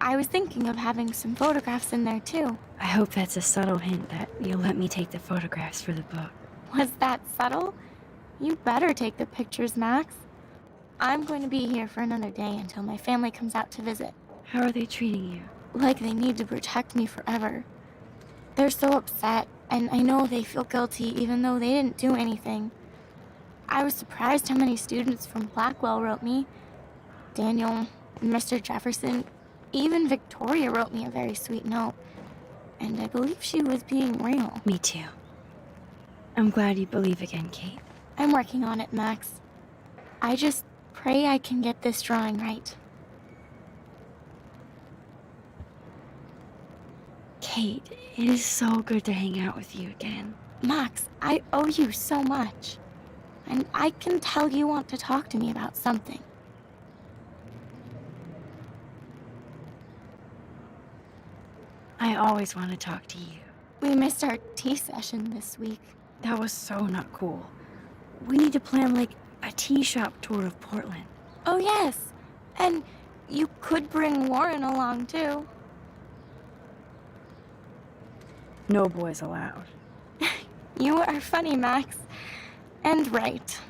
I was thinking of having some photographs in there, too. I hope that's a subtle hint that you'll let me take the photographs for the book. Was that subtle? You better take the pictures, Max. I'm going to be here for another day until my family comes out to visit. How are they treating you? Like they need to protect me forever. They're so upset, and I know they feel guilty even though they didn't do anything. I was surprised how many students from Blackwell wrote me. Daniel, Mr. Jefferson, even Victoria wrote me a very sweet note. And I believe she was being real. Me too. I'm glad you believe again, Kate. I'm working on it, Max. I just pray I can get this drawing right. Kate, it is so good to hang out with you again. Max, I owe you so much. And I can tell you want to talk to me about something. I always want to talk to you. We missed our tea session this week. That was so not cool. We need to plan, like, a tea shop tour of Portland. Oh, yes. And you could bring Warren along, too. No boys allowed. You are funny, Max. And right.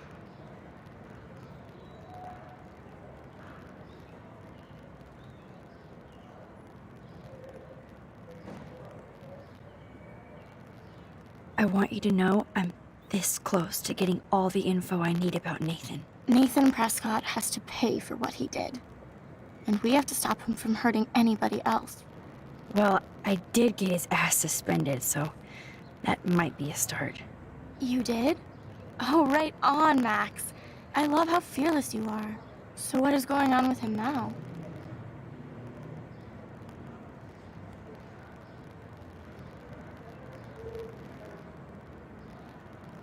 I want you to know I'm this close to getting all the info I need about Nathan. Nathan Prescott has to pay for what he did. And we have to stop him from hurting anybody else. Well, I did get his ass suspended, so that might be a start. You did? Oh, right on, Max. I love how fearless you are. So what is going on with him now?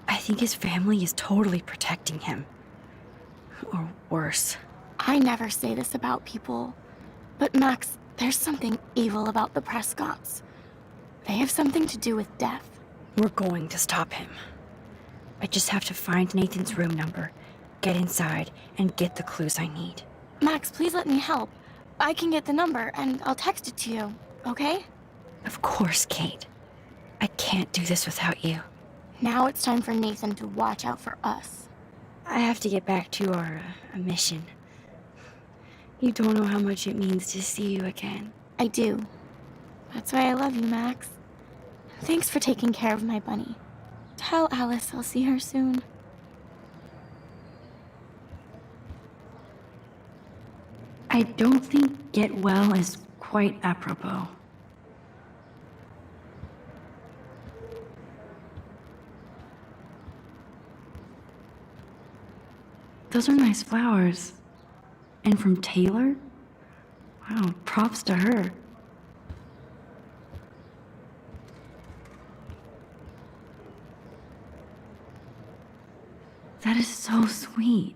I think his family is totally protecting him. Or worse. I never say this about people. But Max, there's something evil about the Prescotts. They have something to do with death. We're going to stop him. I just have to find Nathan's room number, get inside, and get the clues I need. Max, please let me help. I can get the number, and I'll text it to you, okay? Of course, Kate. I can't do this without you. Now it's time for Nathan to watch out for us. I have to get back to our mission. You don't know how much it means to see you again. I do. That's why I love you, Max. Thanks for taking care of my bunny. Tell Alice I'll see her soon. I don't think get well is quite apropos. Those are nice flowers. And from Taylor? Wow, props to her. That is so sweet.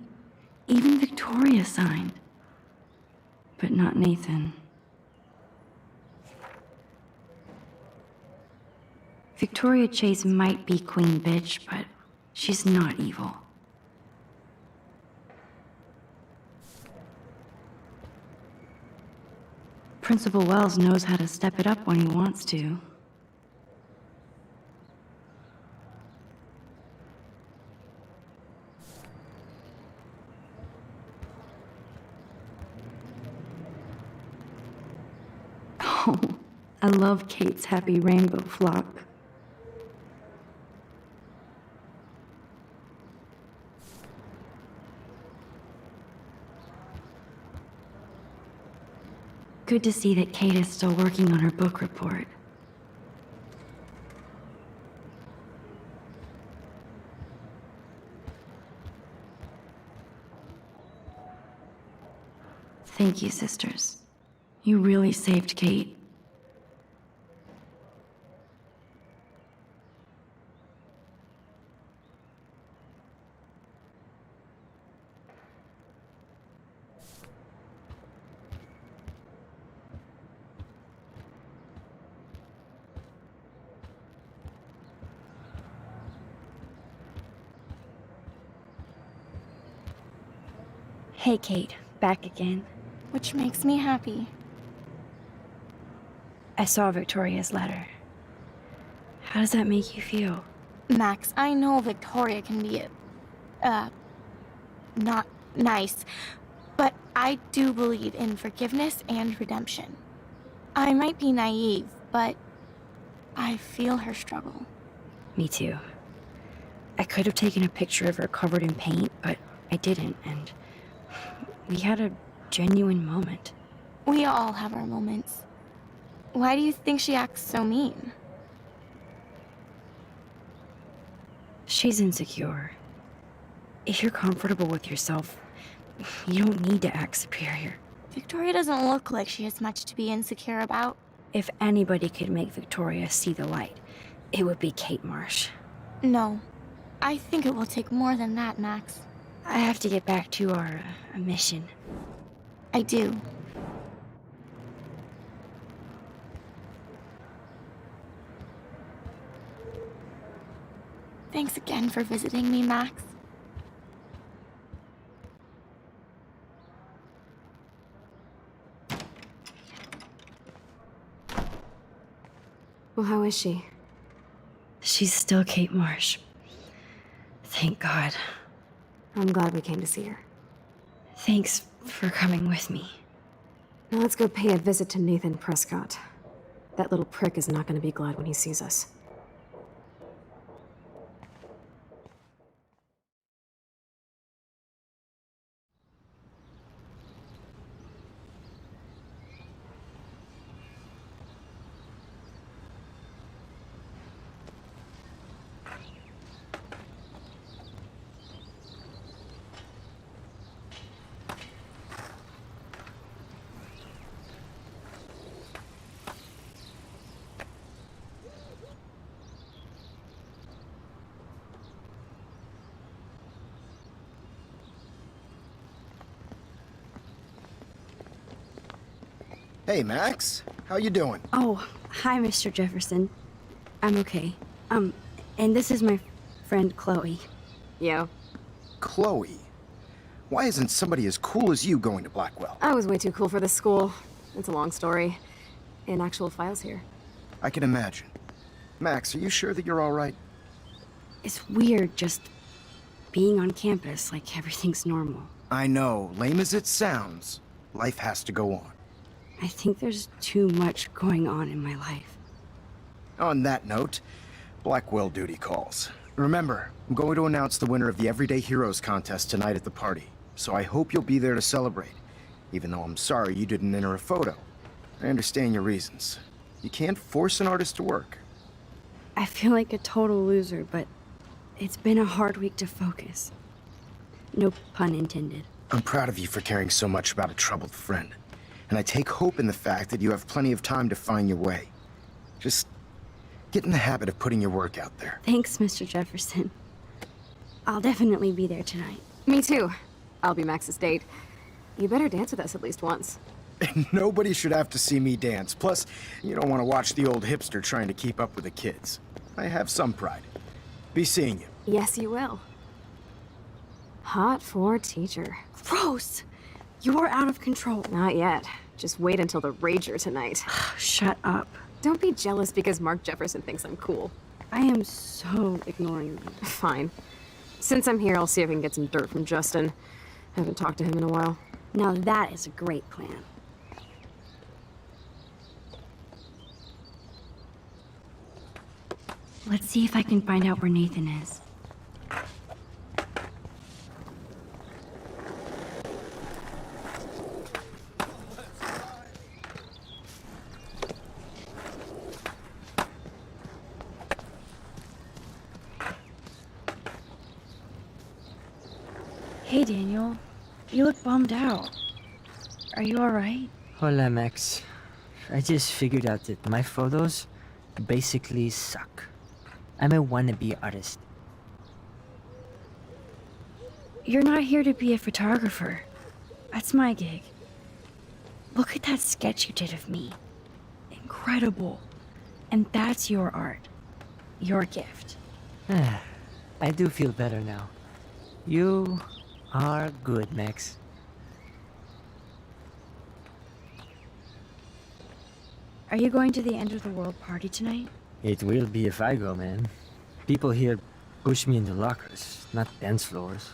Even Victoria signed. But not Nathan. Victoria Chase might be queen bitch, but she's not evil. Principal Wells knows how to step it up when he wants to. Oh, I love Kate's happy rainbow flock. Good to see that Kate is still working on her book report. Thank you, sisters. You really saved Kate. Hey, Kate. Back again. Which makes me happy. I saw Victoria's letter. How does that make you feel? Max, I know Victoria can be, not nice, but I do believe in forgiveness and redemption. I might be naive, but I feel her struggle. Me too. I could have taken a picture of her covered in paint, but I didn't, and we had a genuine moment. We all have our moments. Why do you think she acts so mean? She's insecure. If you're comfortable with yourself, you don't need to act superior. Victoria doesn't look like she has much to be insecure about. If anybody could make Victoria see the light, it would be Kate Marsh. No. I think it will take more than that, Max. I have to get back to our mission. I do. Thanks again for visiting me, Max. Well, how is she? She's still Kate Marsh. Thank God. I'm glad we came to see her. Thanks for coming with me. Now let's go pay a visit to Nathan Prescott. That little prick is not going to be glad when he sees us. Hey, Max. How you doing? Oh, hi, Mr. Jefferson. I'm okay. And this is my friend Chloe. Yo. Chloe. Why isn't somebody as cool as you going to Blackwell? I was way too cool for this school. It's a long story. In actual files here. I can imagine. Max, are you sure that you're all right? It's weird just being on campus like everything's normal. I know. Lame as it sounds, life has to go on. I think there's too much going on in my life. On that note, Blackwell duty calls. Remember, I'm going to announce the winner of the Everyday Heroes contest tonight at the party, so I hope you'll be there to celebrate, even though I'm sorry you didn't enter a photo. I understand your reasons. You can't force an artist to work. I feel like a total loser, but it's been a hard week to focus. No pun intended. I'm proud of you for caring so much about a troubled friend. And I take hope in the fact that you have plenty of time to find your way. Just get in the habit of putting your work out there. Thanks, Mr. Jefferson. I'll definitely be there tonight. Me too. I'll be Max's date. You better dance with us at least once. Nobody should have to see me dance. Plus, you don't want to watch the old hipster trying to keep up with the kids. I have some pride. Be seeing you. Yes, you will. Hot for teacher. Gross! You're out of control. Not yet. Just wait until the rager tonight. Shut up. Don't be jealous because Mark Jefferson thinks I'm cool. I am so ignoring you. Fine. Since I'm here, I'll see if I can get some dirt from Justin. Haven't talked to him in a while. Now that is a great plan. Let's see if I can find out where Nathan is. Hey, Daniel. You look bummed out. Are you alright? Hola, Max. I just figured out that my photos basically suck. I'm a wannabe artist. You're not here to be a photographer. That's my gig. Look at that sketch you did of me. Incredible. And that's your art. Your gift. I do feel better now. You are good, Max. Are you going to the end of the world party tonight? It will be if I go, man. People here push me into lockers, not dance floors.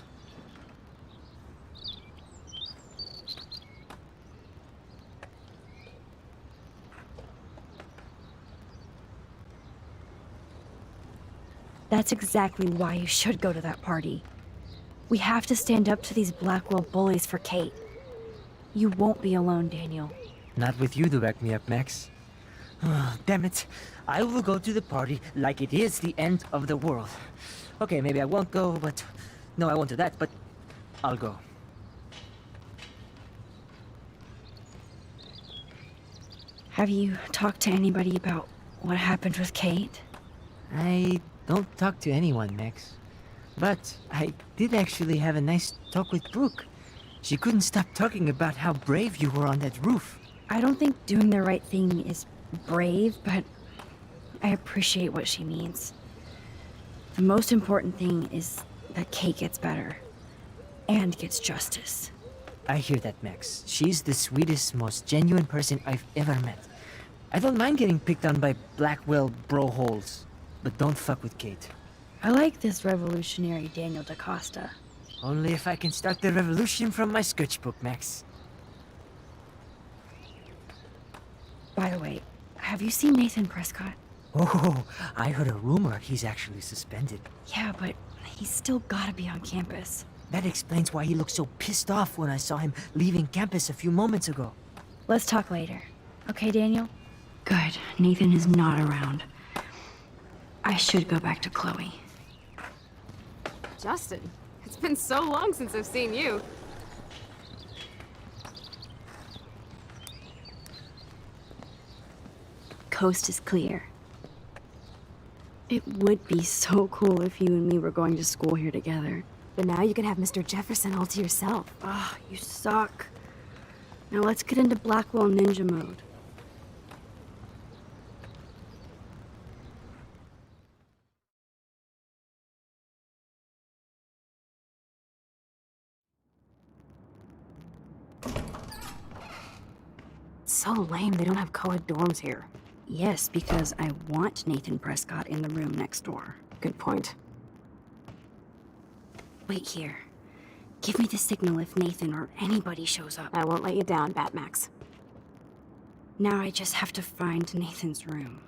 That's exactly why you should go to that party. We have to stand up to these Blackwell bullies for Kate. You won't be alone, Daniel. Not with you to back me up, Max. Damn it. I will go to the party like it is the end of the world. Okay, maybe I won't go, but... No, I won't do that, but I'll go. Have you talked to anybody about what happened with Kate? I don't talk to anyone, Max. But I did actually have a nice talk with Brooke. She couldn't stop talking about how brave you were on that roof. I don't think doing the right thing is brave, but I appreciate what she means. The most important thing is that Kate gets better and gets justice. I hear that, Max. She's the sweetest, most genuine person I've ever met. I don't mind getting picked on by Blackwell bro-holes, but don't fuck with Kate. I like this revolutionary Daniel DaCosta. Only if I can start the revolution from my sketchbook, Max. By the way, have you seen Nathan Prescott? Oh, I heard a rumor he's actually suspended. Yeah, but he's still gotta be on campus. That explains why he looked so pissed off when I saw him leaving campus a few moments ago. Let's talk later. Okay, Daniel? Good. Nathan is not around. I should go back to Chloe. Justin, it's been so long since I've seen you. Coast is clear. It would be so cool if you and me were going to school here together. But now you can have Mr. Jefferson all to yourself. Ah, you suck. Now let's get into Blackwell Ninja mode. It's so lame they don't have co-ed dorms here. Yes, because I want Nathan Prescott in the room next door. Good point. Wait here. Give me the signal if Nathan or anybody shows up. I won't let you down, Batmax. Now I just have to find Nathan's room.